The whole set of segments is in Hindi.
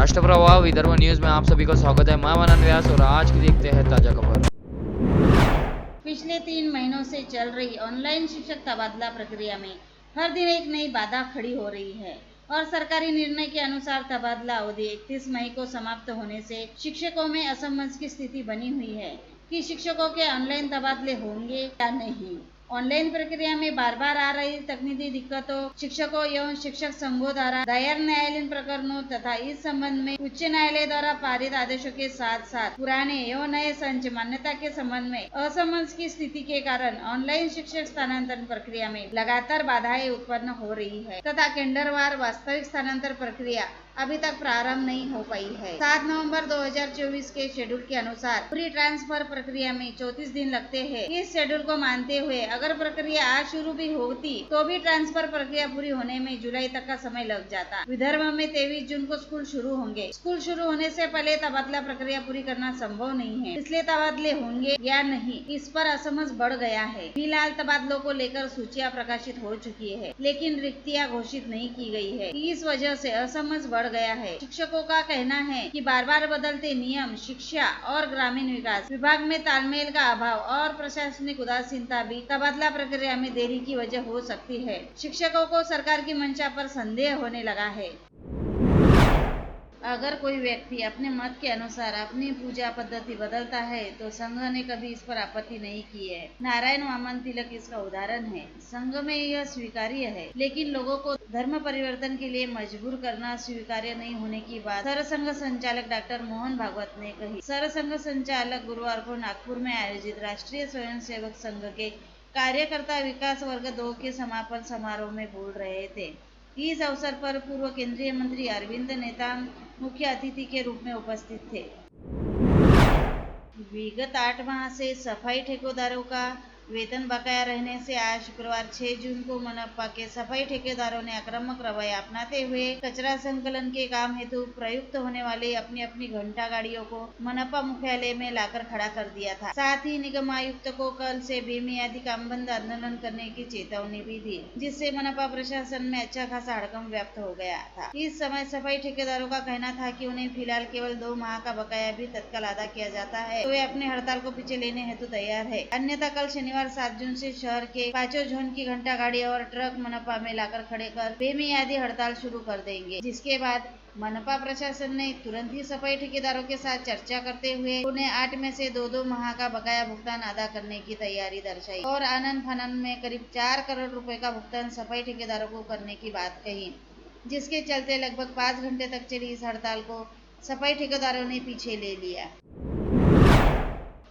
राष्ट्रप्रवाह विदर्भ न्यूज में आप सभी का स्वागत है। मैं मनन व्यास और आज की देखते हैं ताजा खबर। पिछले 3 महीनों से चल रही ऑनलाइन शिक्षक तबादला प्रक्रिया में हर दिन एक नई बाधा खड़ी हो रही है और सरकारी निर्णय के अनुसार तबादला अवधि 31 मई को समाप्त होने से शिक्षकों में असमंजस की स्थिति बनी हुई है कि शिक्षकों के ऑनलाइन तबादले होंगे या नहीं। ऑनलाइन प्रक्रिया में बार बार आ रही तकनीकी दिक्कतों, शिक्षकों एवं शिक्षक संघों द्वारा दायर न्यायालयीन प्रकरणों तथा इस संबंध में उच्च न्यायालय द्वारा पारित आदेशों के साथ साथ पुराने एवं नए संच मान्यता के संबंध में असमंजस की स्थिति के कारण ऑनलाइन शिक्षक स्थानांतरण प्रक्रिया में लगातार बाधाएं उत्पन्न हो रही है तथा केंद्रवार वास्तविक स्थानांतरण प्रक्रिया अभी तक प्रारंभ नहीं हो पाई है। 7 नवंबर 2024 के शेड्यूल के अनुसार प्री ट्रांसफर प्रक्रिया में 34 दिन लगते हैं। इस शेड्यूल को मानते हुए अगर प्रक्रिया आज शुरू भी होती तो भी ट्रांसफर प्रक्रिया पूरी होने में जुलाई तक का समय लग जाता। विदर्भ में 23 जून को स्कूल शुरू होंगे। स्कूल शुरू होने से पहले तबादला प्रक्रिया पूरी करना संभव नहीं है, इसलिए तबादले होंगे या नहीं इस पर असमंजस बढ़ गया है। फिलहाल तबादलों को लेकर सूचियां प्रकाशित हो चुकी है, लेकिन रिक्तियां घोषित नहीं की गई है। इस वजह से असमंजस बढ़ गया है। शिक्षकों का कहना है कि बार बार बदलते नियम, शिक्षा और ग्रामीण विकास विभाग में तालमेल का अभाव और प्रशासनिक उदासीनता भी तबादला प्रक्रिया में देरी की वजह हो सकती है। शिक्षकों को सरकार की मंशा पर संदेह होने लगा है। अगर कोई व्यक्ति अपने मत के अनुसार अपनी पूजा पद्धति बदलता है तो संघ ने कभी इस पर आपत्ति नहीं की है। नारायण वामन तिलक इसका उदाहरण है। संघ में यह स्वीकार्य है, लेकिन लोगों को धर्म परिवर्तन के लिए मजबूर करना स्वीकार्य नहीं होने की बात सरसंघ संचालक डॉक्टर मोहन भागवत ने कही। सरसंघ संचालक गुरुवार को नागपुर में आयोजित राष्ट्रीय स्वयंसेवक संघ के कार्यकर्ता विकास वर्ग 2 के समापन समारोह में बोल रहे थे। इस अवसर पर पूर्व केंद्रीय मंत्री अरविंद नेताम मुख्य अतिथि के रूप में उपस्थित थे। विगत 8 माह से सफाई ठेकेदारों का वेतन बकाया रहने से आज शुक्रवार 6 जून को मनपा के सफाई ठेकेदारों ने आक्रामक रवैया अपनाते हुए कचरा संकलन के काम हेतु प्रयुक्त होने वाली अपनी अपनी घंटा गाड़ियों को मनपा मुख्यालय में लाकर खड़ा कर दिया था। साथ ही निगम आयुक्त को कल से बेमियादी काम बंद आंदोलन करने की चेतावनी भी दी, जिससे मनपा प्रशासन में अच्छा खासा हड़कंप व्याप्त हो गया था। इस समय सफाई ठेकेदारों का कहना था कि उन्हें फिलहाल केवल 2 माह का बकाया भी तत्काल अदा किया जाता है तो वे अपने हड़ताल को पीछे लेने हेतु तैयार है, अन्यथा कल शनिवार 7 जून से शहर के 5 जोन की घंटा गाड़ी और ट्रक मनपा में लाकर खड़े कर बेमियादी हड़ताल शुरू कर देंगे, जिसके बाद मनपा प्रशासन ने तुरंत ही सफाई ठेकेदारों के साथ चर्चा करते हुए उन्हें 8 में से 2-2 माह का बकाया भुगतान अदा करने की तैयारी दर्शाई और आनन फानन में करीब 4 करोड़ रुपए का भुगतान सफाई ठेकेदारों को करने की बात कही, जिसके चलते लगभग 5 घंटे तक चली इस हड़ताल को सफाई ठेकेदारों ने पीछे ले लिया।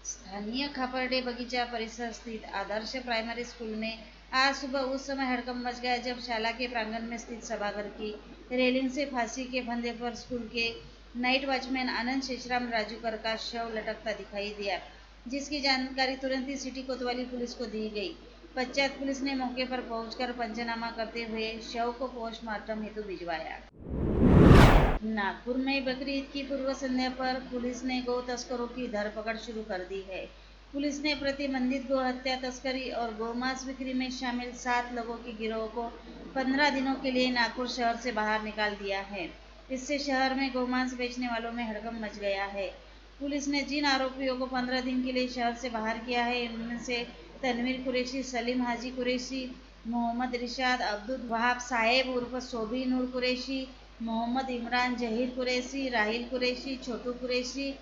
स्थानीय खापरडे बगीचा परिसर स्थित आदर्श प्राइमरी स्कूल में आज सुबह उस समय हड़कंप मच गया जब शाला के प्रांगण में स्थित सभागार की रेलिंग से फांसी के फंदे पर स्कूल के नाइट वॉचमैन आनंद शेषराम राजूकर का शव लटकता दिखाई दिया, जिसकी जानकारी तुरंत ही सिटी कोतवाली पुलिस को दी गई। पश्चात पुलिस ने मौके पर पहुंचकर पंचनामा करते हुए शव को पोस्टमार्टम हेतु भिजवाया। नागपुर में बकरी ईद की पूर्व संध्या पर पुलिस ने गौ तस्करों की धरपकड़ शुरू कर दी है। पुलिस ने प्रतिबंधित गौ हत्या, तस्करी और गौमांस बिक्री में शामिल 7 लोगों के गिरोह को 15 दिनों के लिए नागपुर शहर से बाहर निकाल दिया है। इससे शहर में गौमांस बेचने वालों में हड़कंप मच गया है। पुलिस ने जिन आरोपियों को 15 दिन के लिए शहर से बाहर किया है उनमें से तनवीर कुरैशी, सलीम हाजी कुरैशी, मोहम्मद रिशाद, अब्दुल वहाब साहेब उर्फ सोबी नूर कुरैशी, मोहम्मद इमरान जहीर कुरैशी, राहिल कुरैशी, छोटू कुरैशी,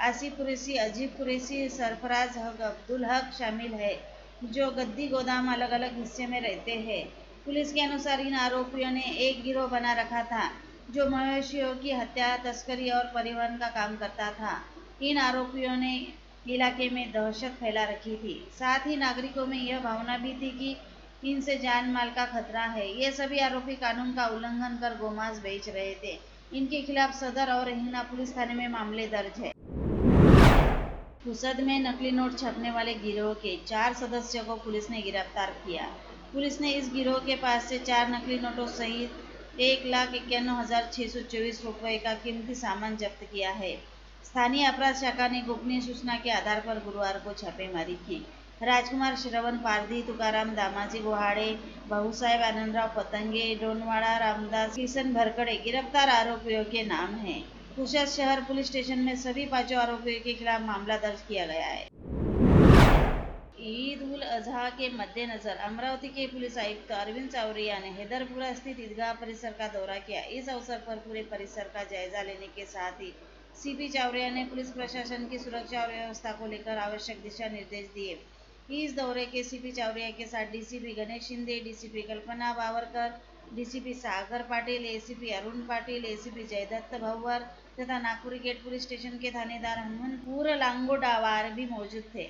आसिफ कुरैशी, अजीब कुरैशी, सरफराज हक, अब्दुल हक शामिल है, जो गद्दी गोदाम अलग अलग हिस्से में रहते हैं। पुलिस के अनुसार इन आरोपियों ने एक गिरोह बना रखा था जो मवेशियों की हत्या, तस्करी और परिवहन का काम करता था। इन आरोपियों ने इलाके में दहशत फैला रखी थी, साथ ही नागरिकों में यह भावना भी थी कि इनसे जान माल का खतरा है। ये सभी आरोपी कानून का उल्लंघन कर गोमांस बेच रहे थे। इनके खिलाफ सदर और हिंगना पुलिस थाने में मामले दर्ज है। फुसद में नकली नोट छापने वाले गिरोह के 4 सदस्यों को पुलिस ने गिरफ्तार किया। पुलिस ने इस गिरोह के पास से 4 नकली नोटों सहित 1,51,624 रुपए का कीमती सामान जब्त किया है। स्थानीय अपराध शाखा ने गोपनीय सूचना के आधार पर गुरुवार को छापेमारी की। राजकुमार श्रवण पारधी, तुकाराम दामाजी गुहाड़े, बाबूसाहेब आनंदराव पतंगे, डोनवाड़ा रामदास किशन भरकड़े गिरफ्तार आरोपियों के नाम हैं। कुशल शहर पुलिस स्टेशन में सभी 5 आरोपियों के खिलाफ मामला दर्ज किया गया है। ईद उल अजहा के मद्देनजर अमरावती के पुलिस आयुक्त अरविंद चावरिया ने हैदरपुरा स्थित ईदगाह परिसर का दौरा किया। इस अवसर पर पूरे परिसर का जायजा लेने के साथ ही सीपी चावरिया ने पुलिस प्रशासन की सुरक्षा और व्यवस्था को लेकर आवश्यक दिशा निर्देश दिए। इस दौरे के सीपी चावरिया के साथ डीसीपी गणेश शिंदे, डीसीपी कल्पना बावरकर, डीसीपी सागर पाटिल, एसीपी अरुण पाटिल, एसीपी जयदत्त भव्वर तथा नागपुरी गेट पुलिस स्टेशन के थानेदार हनुमंतपुर लांगोडावार भी मौजूद थे।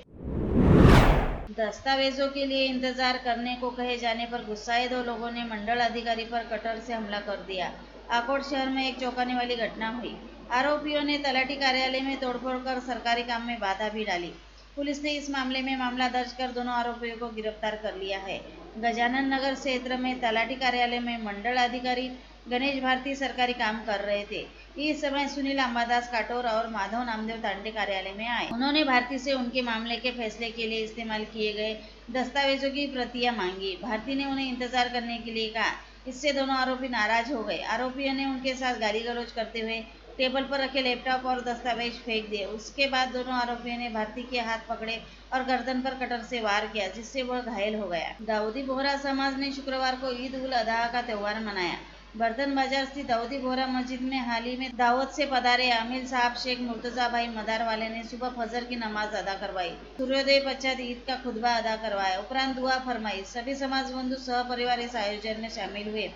दस्तावेजों के लिए इंतजार करने को कहे जाने पर गुस्साए 2 लोगों ने मंडल अधिकारी पर कटर से हमला कर दिया। आकोट शहर में एक चौंकाने वाली घटना हुई। आरोपियों ने तलाठी कार्यालय में तोड़फोड़ कर सरकारी काम में बाधा भी डाली। पुलिस ने इस मामले में मामला दर्ज कर दोनों आरोपियों को गिरफ्तार कर लिया है। गजानन नगर क्षेत्र में तलाठी कार्यालय में मंडल अधिकारी गणेश भारती सरकारी काम कर रहे थे। इस समय सुनील अंबादास काटोर और माधव नामदेव तांडे कार्यालय में आए। उन्होंने भारती से उनके मामले के फैसले के लिए इस्तेमाल किए गए दस्तावेजों की प्रतियां मांगी। भारती ने उन्हें इंतजार करने के लिए कहा। इससे दोनों आरोपी नाराज हो गए। आरोपियों ने उनके साथ गाली गलौज करते हुए टेबल पर रखे लैपटॉप और दस्तावेज फेंक दिए। उसके बाद दोनों आरोपियों ने भारती के हाथ पकड़े और गर्दन पर कटर से वार किया, जिससे वह घायल हो गया। दाऊदी बोहरा समाज ने शुक्रवार को ईद उल अजहा का त्यौहार मनाया। बर्तन बाजार स्थित दाऊदी बोहरा मस्जिद में हाल ही में दावत से पधारे आमिर साहब शेख मुर्तजा भाई मदार वाले ने सुबह फजर की नमाज अदा करवाई। सूर्योदय पश्चात ईद का खुतबा अदा करवाया, उपरांत दुआ फरमाई। सभी समाज बंधु सहपरिवार इस आयोजन में शामिल हुए,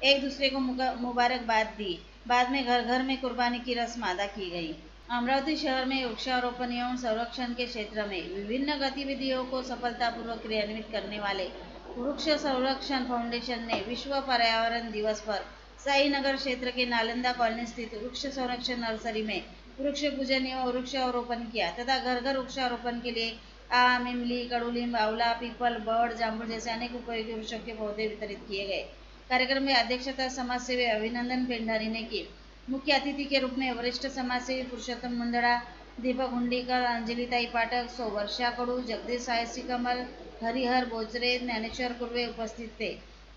एक दूसरे को मुबारकबाद दी। बाद में घर घर में कुर्बानी की रस्म अदा की गई। अमरावती शहर में वृक्षारोपण एवं संरक्षण के क्षेत्र में विभिन्न गतिविधियों को सफलतापूर्वक क्रियान्वित करने वाले वृक्ष संरक्षण फाउंडेशन ने विश्व पर्यावरण दिवस पर साई नगर क्षेत्र के नालंदा कॉलोनी स्थित वृक्ष संरक्षण नर्सरी में वृक्ष पूजन एवं वृक्षारोपण किया तथा घर घर वृक्षारोपण के लिए आम, इमली, कडुलिंब, आंवला, पीपल, बड़, जामुन जैसे अनेक उपयोगी वृक्षों के पौधे वितरित किए गए। कार्यक्रम में अध्यक्षता समाजसेवी अभिनंदन पेंढारी ने की। मुख्य अतिथि के रूप में वरिष्ठ समाजसेवी पुरुषोत्तम मुंदड़ा, दीपक हुंडीकर, अंजलिताई पाठक, वर्षा कडू, जगदीश आयसी कमल, हरिहर बोजरे, ज्ञानेश्वर कुर्वे उपस्थित थे।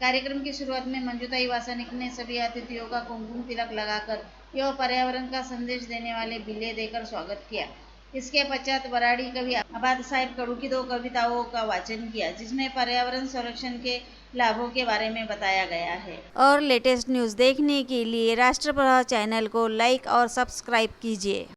कार्यक्रम की शुरुआत में मंजूताई वासनिक ने सभी अतिथियों का कुमकुम तिलक लगाकर एवं पर्यावरण का संदेश देने वाले बिल्ले देकर स्वागत किया। इसके पश्चात बराड़ी कवि आबाद साहिब कडू की 2 कविताओं का वाचन किया, जिसमें पर्यावरण संरक्षण के लाभों के बारे में बताया गया है। और लेटेस्ट न्यूज़ देखने के लिए राष्ट्रप्रभा चैनल को लाइक और सब्सक्राइब कीजिए।